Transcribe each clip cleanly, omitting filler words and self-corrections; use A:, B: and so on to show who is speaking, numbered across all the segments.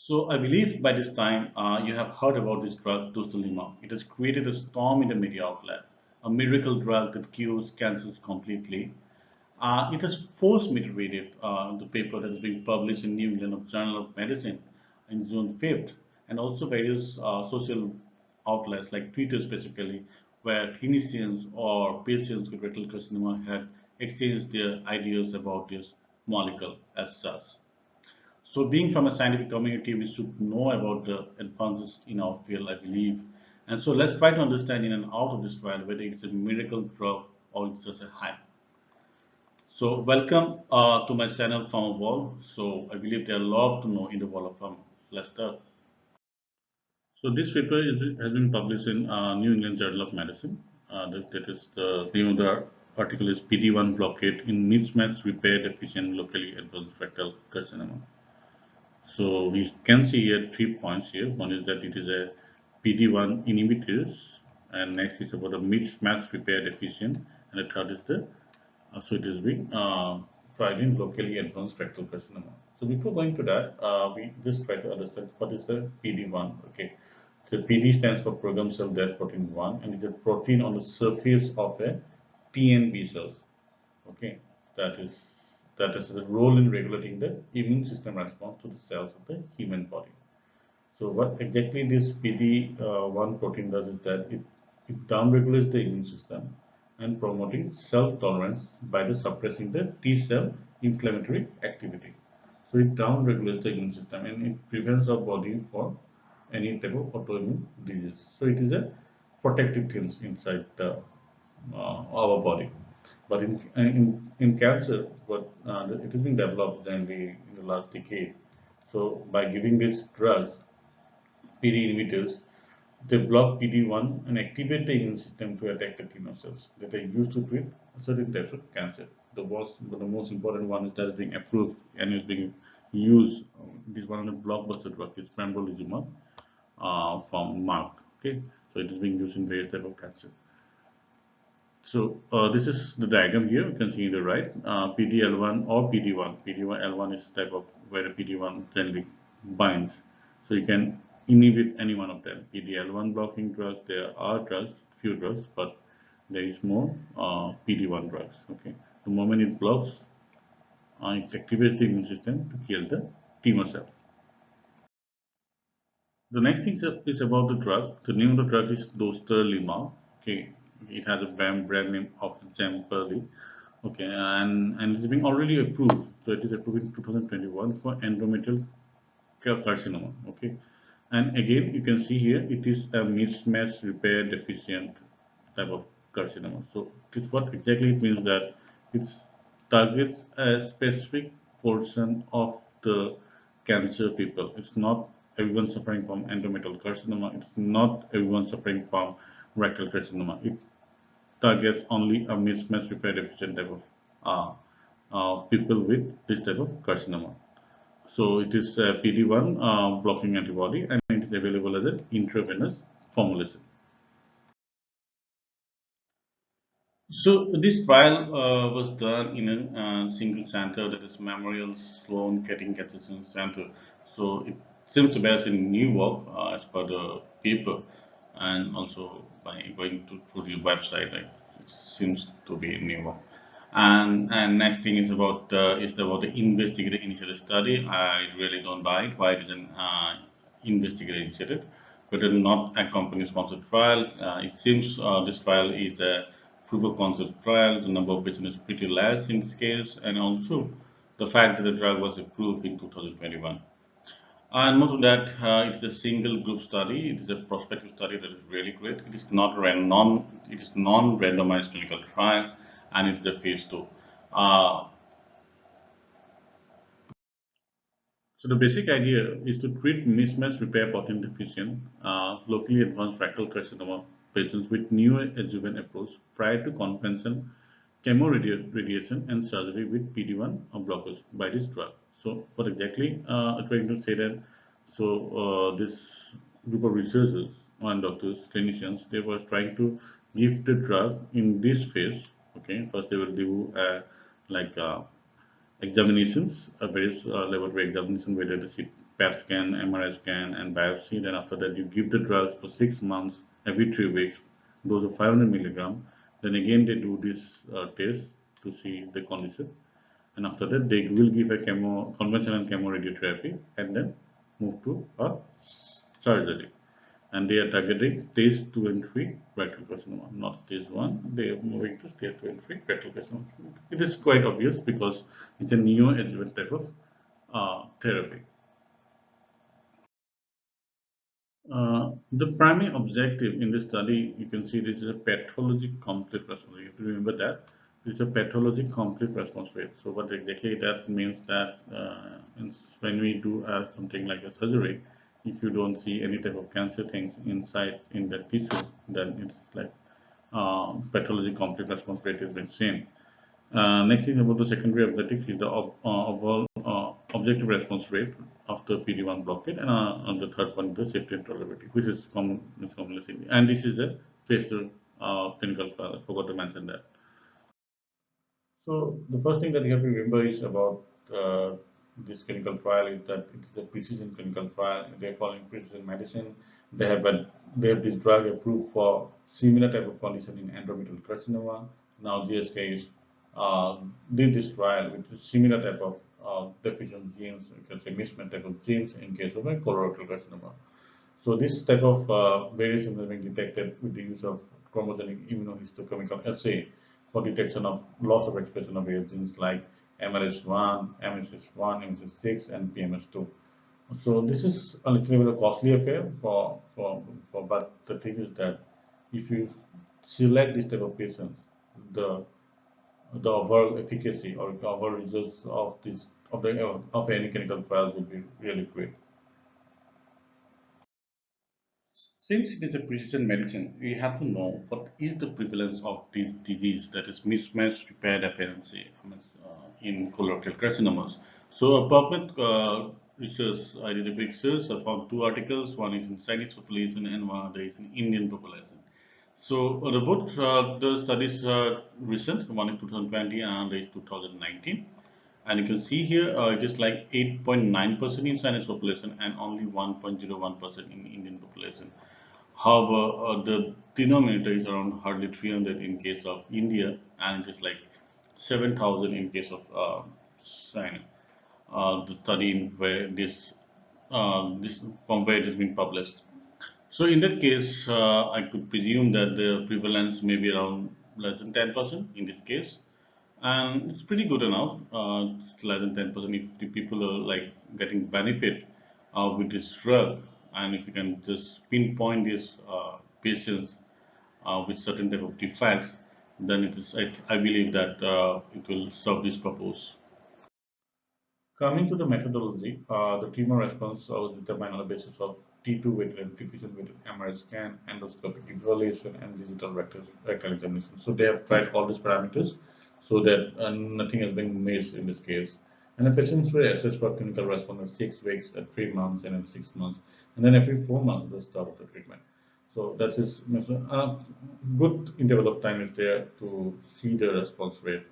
A: So I believe by this time you have heard about this drug, Dostarlimab. It has created a storm in the media outlet, a miracle drug that cures cancers completely. It has forced me to read it, the paper that is being published in New England Journal of Medicine in June 5th, and also various social outlets like Twitter specifically, where clinicians or patients with rectal carcinoma had exchanged their ideas about this molecule as such. So, being from a scientific community, we should know about the advances in our field, I believe. And so, let's try to understand in and out of this trial whether it's a miracle drug or it's just a hype. So, welcome to my channel, Pharma Wall. So, I believe there are a lot to know in the world of pharma. Let's start. So, this paper has been published in New England Journal of Medicine. That is the name of the article is PD-1 blockade in mismatch repair deficient locally advanced rectal carcinoma. So we can see here 3 points here. One is that it is a PD-1 inhibitors, and next is about a mismatch repair deficient, and the third is the so it is being tried in locally advanced rectal carcinoma. So before going to that, we just try to understand what is the PD-1. Okay, so PD stands for programmed cell death protein 1, and it's a protein on the surface of a TNB cells. Okay, that is that is the role in regulating the immune system response to the cells of the human body. So what exactly this PD1 protein does is that it downregulates the immune system and promoting self-tolerance by the suppressing the T cell inflammatory activity. So it downregulates the immune system and it prevents our body from any type of autoimmune disease. So it is a protective things inside our body. But in cancer, what it has been developed generally in the last decade. So by giving these drugs, PD inhibitors, they block PD-1 and activate the immune system to attack the tumor cells that are used to treat certain types of cancer. The most important one is that is being approved and is being used. This one of the blockbuster drug is pembrolizumab from Merck. Okay, so it is being used in various type of cancer. So this is the diagram here. You can see in the right PDL1 or PD1. PD1 L1 is type of where the PD1 generally binds. So you can inhibit any one of them. PDL1 blocking drugs. There are drugs, few drugs, but there is more PD1 drugs. Okay. The moment it blocks, it activates the immune system to kill the tumor cells. The next thing is about the drug. The name of the drug is Dostarlimab. Okay, it has a brand name of Jemperli. Okay, and it's been already approved. So it is approved in 2021 for endometrial carcinoma. Okay, and again you can see here it is a mismatch repair deficient type of carcinoma. So it's what exactly it means that it targets a specific portion of the cancer people. It's not everyone suffering from endometrial carcinoma. It's not everyone suffering from rectal carcinoma. It targets only a mismatch repair deficient type of people with this type of carcinoma. So it is a PD-1 blocking antibody and it is available as an intravenous formulation. So this trial was done in a single center, that is Memorial Sloan Kettering Cancer Center. So it seems to be based in Newark as per the paper, and also by going through the website, like, it seems to be in Newark. And next thing is about the investigator initiated study. I really don't buy it. Why it is an investigator initiated, but not a company sponsored trial. It seems this trial is a proof of concept trial. The number of patients is pretty less in this case, and also the fact that the drug was approved in 2021. And more to that, it is a single group study. It is a prospective study that is really great. It is not it is non-randomized clinical trial, and it is a phase two. Uh, so the basic idea is to treat mismatch repair protein deficient, locally advanced rectal carcinoma patients with neoadjuvant approach prior to conventional chemoradiation and surgery with PD-1 blockers by this drug. So what exactly trying to say that, so this group of researchers and doctors, clinicians, they were trying to give the drug in this phase. Okay, first they will do like examinations, various laboratory examination, whether it's a PET scan, MRI scan, and biopsy. Then after that, you give the drugs for 6 months, every 3 weeks, dose of 500 milligram. Then again, they do this test to see the condition. And after that, they will give a conventional chemo radiotherapy, and then move to a surgery. And they are targeting stage 2 and 3 rectal carcinoma, not stage 1. They are moving to stage 2 and 3 rectal carcinoma. It is quite obvious because it's a neoadjuvant type of therapy. The primary objective in this study, you can see this is a pathologic complete response. You have to remember that it's a pathologic complete response rate. So what exactly that means that when we do something like a surgery, if you don't see any type of cancer things inside in the tissues, then it's like pathologic complete response rate has been seen. Next thing about the secondary objectives is the overall objective response rate after PD-1 blockade, and the third one is the safety and tolerability, which is commonly seen. And this is a phase 2 clinical trial. I forgot to mention that. So the first thing that you have to remember is about this clinical trial is that it is a precision clinical trial. They are following precision medicine. They have this drug approved for similar type of condition in endometrial carcinoma. Now GSK is did this trial with similar type of deficient genes, you can say mismatch type of genes in case of a colorectal carcinoma. So this type of variation has been detected with the use of chromogenic immunohistochemical assay for detection of loss of expression of various genes like MRS1, MSS1, MSS6, and PMS2. So this is a little bit of a costly affair but the thing is that if you select this type of patients, the the overall efficacy or the overall results of any clinical trials will be really great. Since it is a precision medicine, we have to know what is the prevalence of this disease, that is mismatched repair deficiency in colorectal carcinomas. So, a PubMed research, I did a big research. I found two articles. One is in Chinese population and one other is in Indian population. So, the studies are recent, one in 2020 and another is 2019. And you can see here it is like 8.9% in Chinese population and only 1.01% in Indian population. However, the denominator is around hardly 300 in case of India, and it is like 7,000 in case of China. The study in where this from where it has been published. So in that case, I could presume that the prevalence may be around less than 10% in this case, and it's pretty good enough. It's less than 10% if the people are like getting benefit with this drug, and if you can just pinpoint these patients with certain type of defects, then it is I believe that it will serve this purpose. Coming to the methodology, the tumor response was determined on the basis of T2 weighted and deficient weighted MRI scan, endoscopic evaluation, and digital rectal examination. So they have tried all these parameters so that nothing has been missed in this case. And the patients were assessed for clinical response at 6 weeks, at 3 months, and at 6 months, and then every 4 months the start of the treatment. So that is a good interval of time is there to see the response rate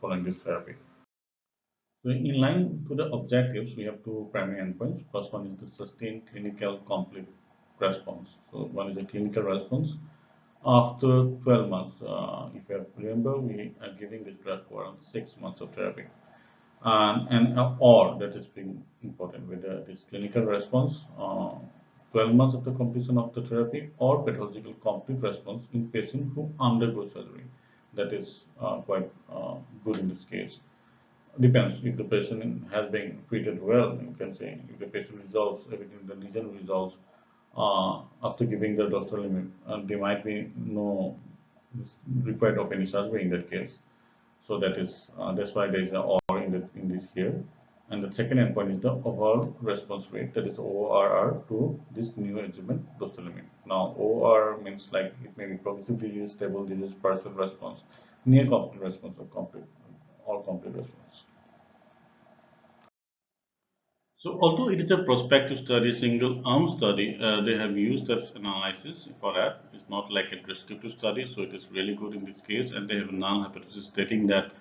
A: following this therapy. So in line to the objectives, we have two primary endpoints. First one is the sustained clinical complete response. So one is a clinical response after 12 months. If you remember, we are giving this drug for around 6 months of therapy. Or that is being important, whether this clinical response 12 months after completion of the therapy or pathological complete response in patient who undergo surgery. That is quite good in this case. Depends if the patient has been treated well. You can say if the patient resolves everything, the lesion resolves after giving the Dostarlimab, there might be no required of any surgery in that case. So that's why there is an or in this here. And the second endpoint is the overall response rate, that is ORR to this new adjuvant Dostarlimab. Now ORR means like it may be progressive disease, stable disease, partial response, near complete response, or complete or complete response. So although it is a prospective study, single arm study, they have used that analysis for that. It's not like a descriptive study, so it is really good in this case. And they have a null hypothesis stating that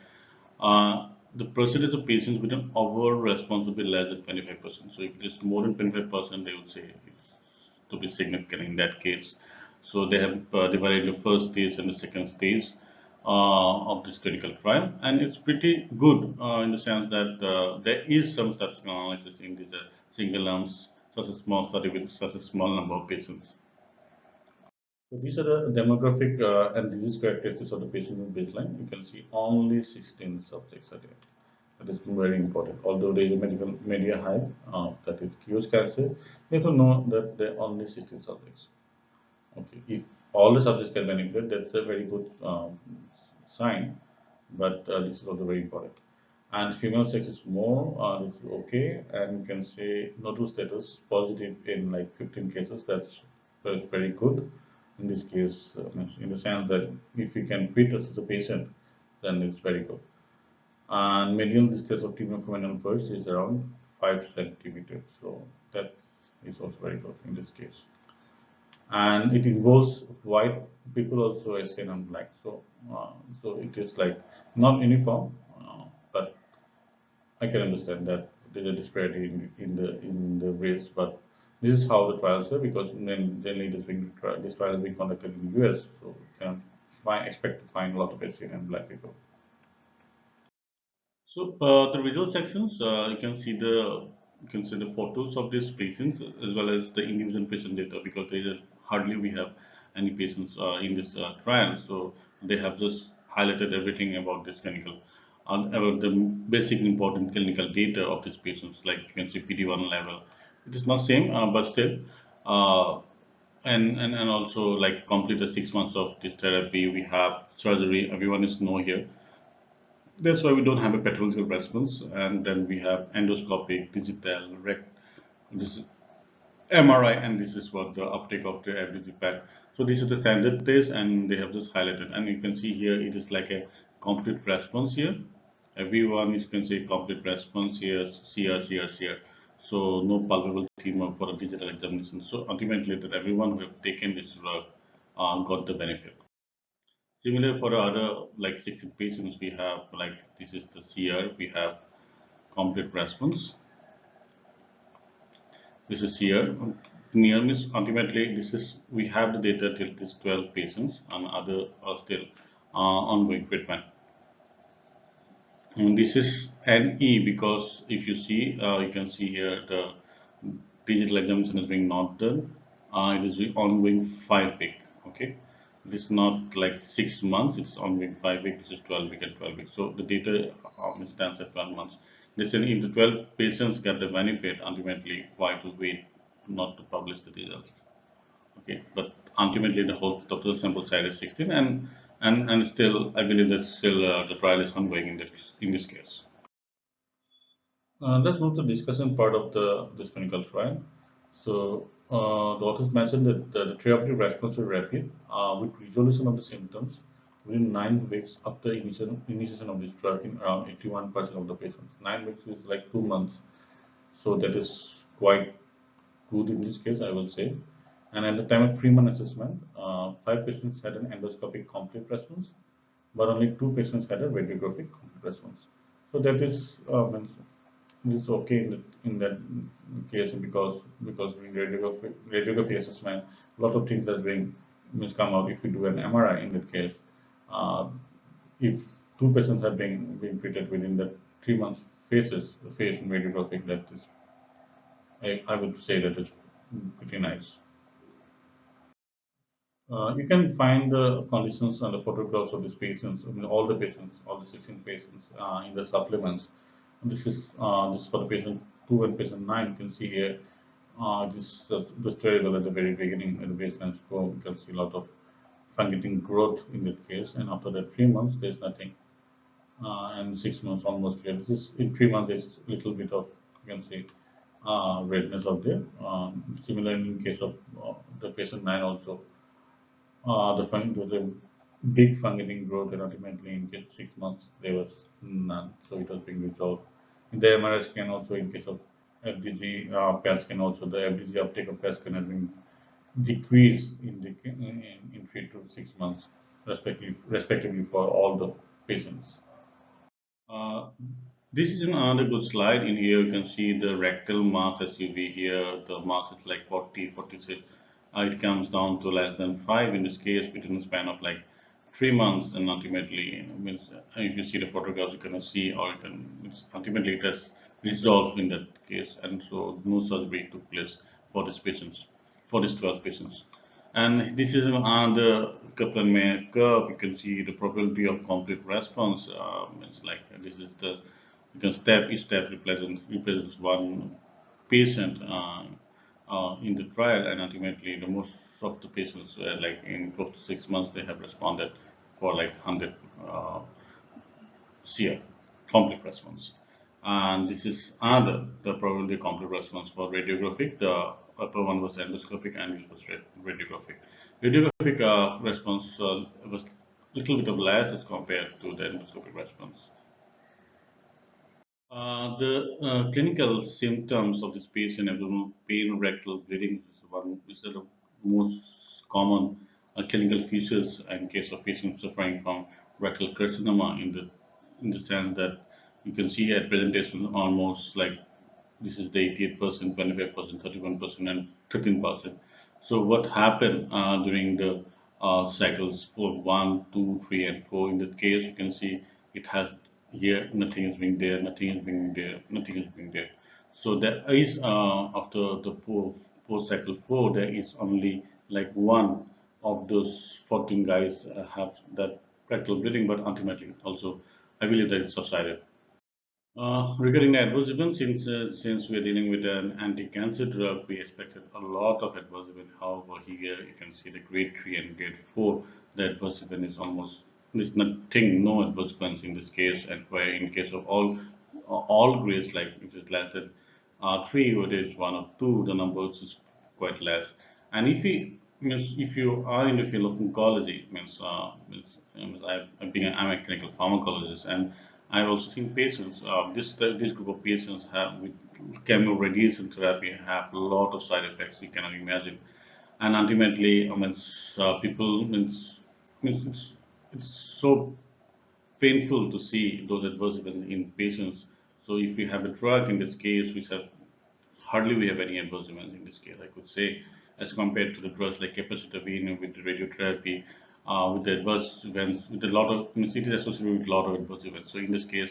A: the percentage of patients with an overall response will be less than 25%. So if it is more than 25%, they would say it's to be significant in that case. So they have divided the first stage and the second stage of this clinical trial, and it's pretty good in the sense that there is some statistical analysis in these single arms, such a small study with such a small number of patients. So these are the demographic and disease characteristics of the patient in baseline. You can see only 16 subjects are there. That is very important. Although there is a medical media hype that it cures cancer, you have to know that there are only 16 subjects. Okay, if all the subjects get benefited, that's a very good sign. But this is also very important. And female sex is more, it's okay, and you can say nodal status positive in like 15 cases. That's very good in this case, in the sense that if you can treat us as a patient, then it's very good. And medial distance of tumor from an first is around 5 centimeters. So that is also very good in this case. And it involves white people also Asian and black. So it is like not uniform, but I can understand that there's a disparity in the race. But this is how the trials are because then generally this trial is being conducted in the US, so you can expect to find a lot of Asian and black people. So the result sections, you can see the photos of these patients as well as the individual patient data because there is hardly we have any patients in this trial. So they have just highlighted everything about this clinical, about the basic important clinical data of these patients. Like you can see PD-1 level. It is not same, but still. Uh, and also like complete the 6 months of this therapy. We have surgery. Everyone is no here. That's why we don't have a pathological response. And then we have endoscopic, digital, this is MRI, and this is what the uptake of the FDG pad. So this is the standard test, and they have just highlighted. And you can see here it is like a complete response here. Everyone is can say complete response here, CR, CR, CR. So no palpable tumor for a digital examination. So ultimately, that everyone who have taken this drug got the benefit. Similar for the other like 16 patients, we have like this is the CR, we have complete response. This is here. Near means ultimately this is we have the data till this 12 patients and other are still ongoing treatment. And this is NE because if you see, you can see here the digital examination is being not done. It is ongoing 5 week. Okay, this is not like 6 months. It's ongoing 5 week. This is 12 week and 12 weeks. So the data stands at 12 months. Listen, if the 12 patients get the benefit, ultimately why to wait not to publish the results? Okay, but ultimately the whole total sample size is 16, and still I believe that still the trial is ongoing in this case. Let's move to the discussion part of this clinical trial. So the authors mentioned that the therapeutic response was rapid with resolution of the symptoms within 9 weeks after initiation of this drug in around 81% of the patients. 9 weeks is like 2 months, so that is quite good in this case, I will say. And at the time of 3 month assessment, 5 patients had an endoscopic complete response, but only 2 patients had a radiographic complete response. So that is means it's okay in that case because we radiography assessment, a lot of things that bring means come out if we do an MRI in that case. Uh, if 2 patients have been treated within the 3 months phases, the phase in radiographic, that is, I would say that is pretty nice. You can find the conditions and the photographs of these patients, I mean, all the patients, all the 16 patients in the supplements. This is for the patient 2 and patient 9. You can see here this terrible at the very beginning at the baseline score. You can see a lot of fungating growth in that case, and after that 3 months there's nothing, and 6 months almost here. This is in 3 months there's a little bit of you can see redness out there. Similar in case of the patient 9 also. There was a big fungating growth, and ultimately in case 6 months there was none, so it was being resolved. In the MRI scan also, in case of FDG, PET scan also, the FDG uptake of PET scan has been decreased in 3 to 6 months, respectively for all the patients. Uh, this is another good slide. In here, you can see the rectal mass SUV here. The mass is like 40, 46. It comes down to less than 5 in this case within a span of like 3 months. And ultimately, means if you see the photographs, you can see, or you can, it's ultimately it has resolved in that case. And so no surgery took place for these patients, for these 12 patients. And this is another Kaplan-Meier curve. You can see the probability of complete response. It's like this is the, you can step, each step represents one patient in the trial, and ultimately the most of the patients like in close to 6 months they have responded for like 100 CR, complete response. And this is another, the probability of complete response for radiographic. The upper one was endoscopic and it was radiographic. Radiographic response was little bit of less as compared to the endoscopic response. The clinical symptoms of this patient, abdominal pain, rectal bleeding, is the most common clinical features in case of patients suffering from rectal carcinoma. In the sense that you can see at presentation almost like this is the 88%, 25%, 31%, and 13%. So what happened during the cycles for 1, 2, 3, and 4? In that case, you can see it has here nothing is being there, nothing is being there, nothing is being there. So there is after the post cycle 4, there is only like one of those 14 guys have that rectal bleeding, but ultimately also I believe that it subsided. Regarding the adverse events, since we're dealing with an anti-cancer drug, we expected a lot of adverse event. However, here you can see the grade 3 and grade 4. The adverse event is almost there's nothing, no adverse events in this case, and where in case of all grades, like if it's less than 3, whether it's 1 or 2, the numbers is quite less. And if you are in the field of oncology, I'm a clinical pharmacologist, and I've also seen patients. This group of patients have with chemo radiation therapy have a lot of side effects you cannot imagine, and ultimately, people it's so painful to see those adverse events in patients. So if we have a drug in this case, which have hardly we have any adverse events in this case, I could say, as compared to the drugs like capecitabine with the radiotherapy, with the adverse events, with a lot of, it is associated with a lot of adverse events. So in this case,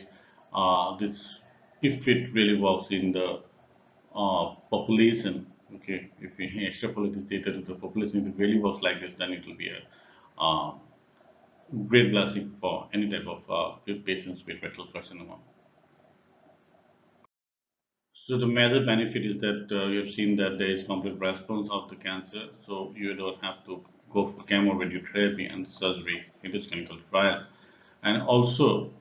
A: this, if it really works in the population, okay, if we extrapolate this data to the population, if it really works like this, then it will be a uh, great blessing for any type of patients with rectal carcinoma. So the major benefit is that you have seen that there is complete response of the cancer, so you don't have to go for chemo radiotherapy and surgery in this clinical trial. And also,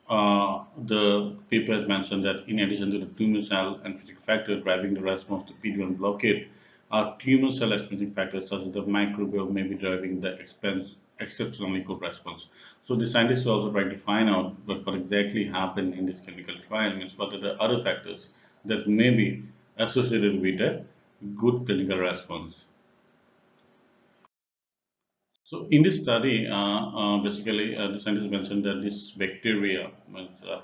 A: the paper has mentioned that in addition to the tumor cell and physical factor driving the response to PD-1 blockade, tumor cell extrinsic factors such as the microbiome may be driving the exceptionally good response. So the scientists are also trying to find out what exactly happened in this clinical trial, means what are the other factors that may be associated with a good clinical response. So in this study, basically, the scientists mentioned that this bacteria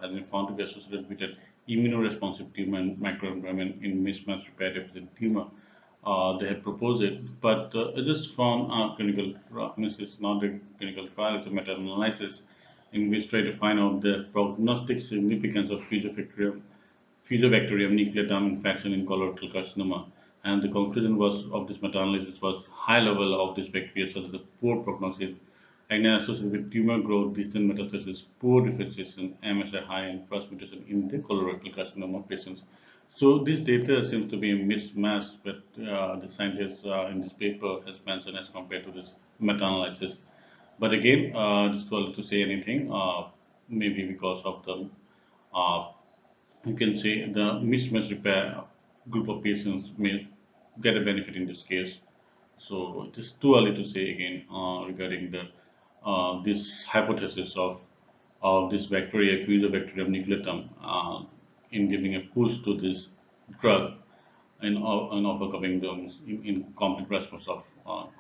A: has been found to be associated with an immunoresponsive tumor microenvironment in mismatch repair deficient tumor. They had proposed it, but just from clinical trial, means it's not a clinical trial, it's a meta-analysis in which try to find out the prognostic significance of Fusobacterium nucleatum infection in colorectal carcinoma. And the conclusion was of this meta-analysis was high level of this bacteria such as a poor prognosis, acne associated with tumor growth, distant metastasis, poor differentiation, MSI high, and first mutation in the colorectal carcinoma patients. So this data seems to be a mismatch, but the scientists in this paper has mentioned as compared to this meta-analysis. But again, just too early to say anything. Maybe because of the uh, you can say the mismatch repair group of patients may get a benefit in this case. So it is too early to say again regarding the this hypothesis of this bacteria, Fusobacterium nucleatum, in giving a push to this drug in overcoming the in complete response of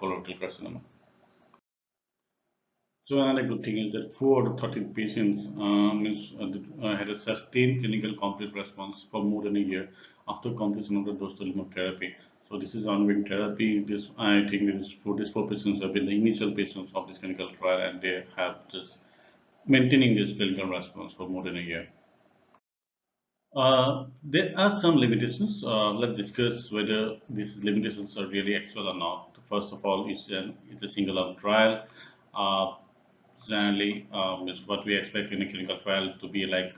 A: colorectal carcinoma. So another good thing is that 4 out of 13 patients had a sustained clinical complete response for more than a year after completion of the dostarlimab therapy. So this is ongoing therapy. This I think these four patients have been the initial patients of this clinical trial, and they have just maintaining this clinical response for more than a year. There are some limitations. Let's discuss whether these limitations are really actual or not. First of all, it's a single arm trial. Uh, Generally, is what we expect in a clinical trial to be like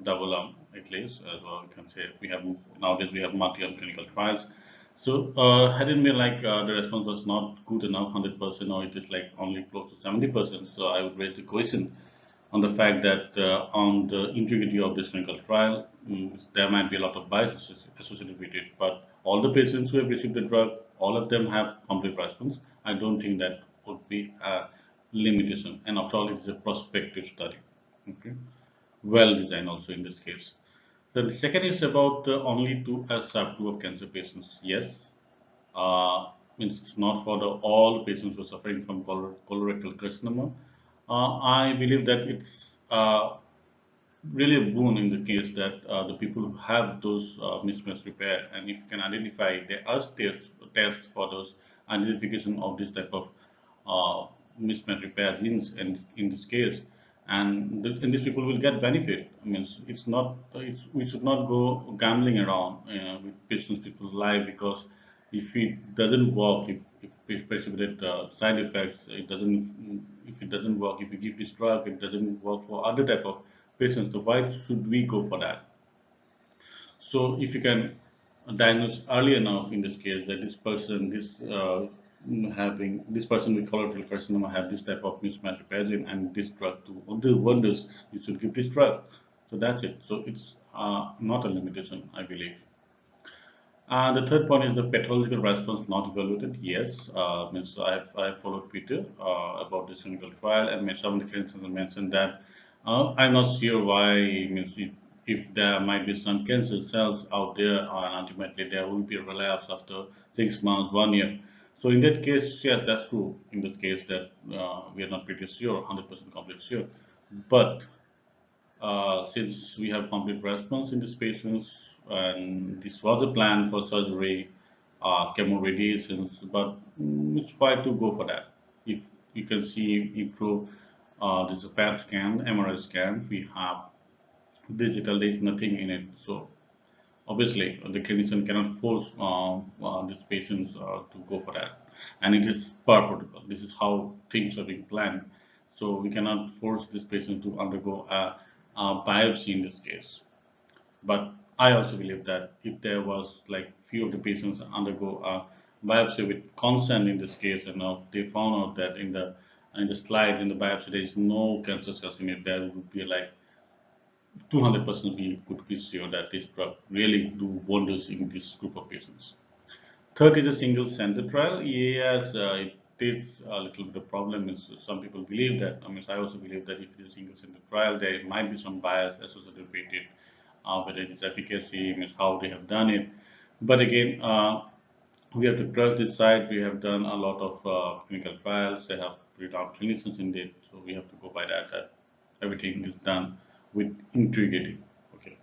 A: double arm at least. As well, we can say we have nowadays we have multi-arm clinical trials. So had it been like the response was not good enough, 100%, or it is like only close to 70%. So I would raise the question on the fact that on the integrity of this clinical trial, there might be a lot of bias associated with it. But all the patients who have received the drug, all of them have complete response. I don't think that would be a limitation. And after all, it is a prospective study. Okay, well designed also in this case. The second is about only to a subgroup of cancer patients. Yes, means it's not for the all patients who are suffering from colorectal carcinoma. I believe that it's really a boon in the case that the people who have those mismatch repair, and if you can identify, there are tests for those identification of this type of uh, mismatch repair genes, and in this case, and these people will get benefit. I mean, it's not, we should not go gambling around with patients' people's life, because if it doesn't work, if it precipitate side effects, it doesn't. If it doesn't work, if you give this drug, it doesn't work for other type of patients. So why should we go for that? So if you can diagnose early enough in this case that this person, having this person with colorectal carcinoma have this type of mismatch repair and this drug to do wonders, you should give this drug. So that's it. So it's not a limitation, I believe. The third point is the pathological response not evaluated. Yes, means I have followed Peter about this clinical trial, and some of the clinicians mentioned that I'm not sure why, means if there might be some cancer cells out there, and ultimately there will be a relapse after 6 months, 1 year. So in that case, yes, that's true. In that case, that we are not pretty sure, 100% complete sure, but since we have complete response in these patients, and this was a plan for surgery, chemo radiations, but it's fine to go for that. If you can see improve, this is a PET scan, MRI scan, we have digital, there's nothing in it. So obviously, the clinician cannot force these patients to go for that, and it is per protocol. This is how things are being planned. So we cannot force this patient to undergo a biopsy in this case. But I also believe that if there was like few of the patients undergo a biopsy with consent in this case, and they found out that in the slides in the biopsy there is no cancer cells in it, there would be like 200% we could be sure that this drug really do wonders in this group of patients. Third is a single center trial. Yes, it is a little bit of problem. Is some people believe that. I mean, I also believe that if it is a single center trial, there might be some bias associated with it, whether it is efficacy, means how they have done it. But again, we have to trust this site. We have done a lot of clinical trials. They have renowned clinicians in it, so we have to go by that. That everything is done with integrity. Okay.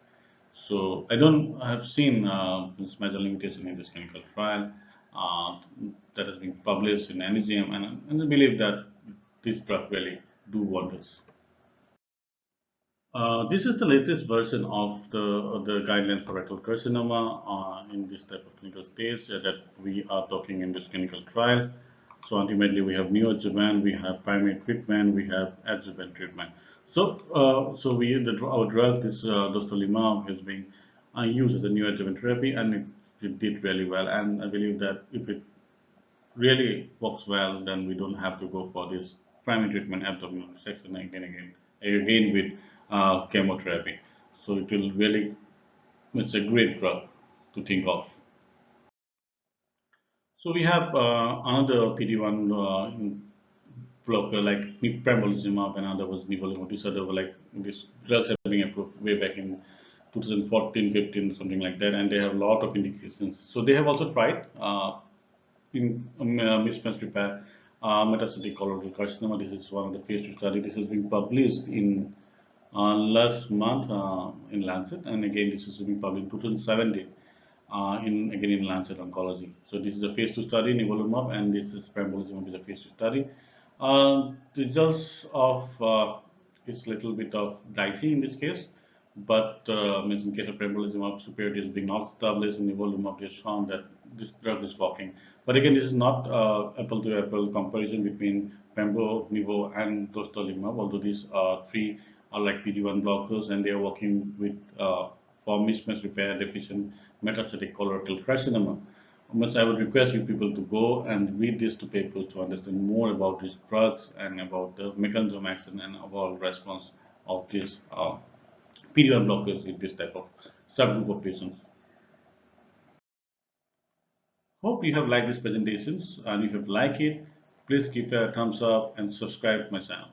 A: So I don't have seen this major limitation in this clinical trial uh, that has been published in NEJM, and I believe that this drug really do wonders. This is the latest version of the guidelines for rectal carcinoma in this type of clinical stage that we are talking in this clinical trial. So ultimately, we have neoadjuvant, we have primary treatment, we have adjuvant treatment. Our drug, this dostarlimab, has been used as a neoadjuvant therapy, and it did really well. And I believe that if it really works well, then we don't have to go for this primary treatment, abdominal resection again with chemotherapy. So it will really, it's a great drug to think of. So we have another PD-1 blocker like pembrolizumab, and another was nivolumab. These are the like these drugs have been approved way back in 2014, 15, something like that, and they have a lot of indications. So they have also tried in mismatch repair metastatic colorectal carcinoma. This is one of the phase 2 study. This has been published in last month in Lancet, and again this is being published in 2017 in Lancet Oncology. So this is a phase 2 study in nivolumab, and this is pembrolizumab is a phase 2 study. Results of it's a little bit of dicey in this case, but means in case of pembrolizumab superiority is being not established, and nivolumab has shown that this drug is working. But again, this is not apple to apple comparison between pembro, nivo, and dostarlimab. Although these three are like PD-1 blockers, and they are working with for mismatch repair deficient metastatic colorectal carcinoma. Much I would request you people to go and read these two papers to understand more about these drugs and about the mechanism of action and overall response of these PD-1 blockers in this type of subgroup of patients. Hope you have liked these presentations, and if you have liked it, please give a thumbs up and subscribe to my channel.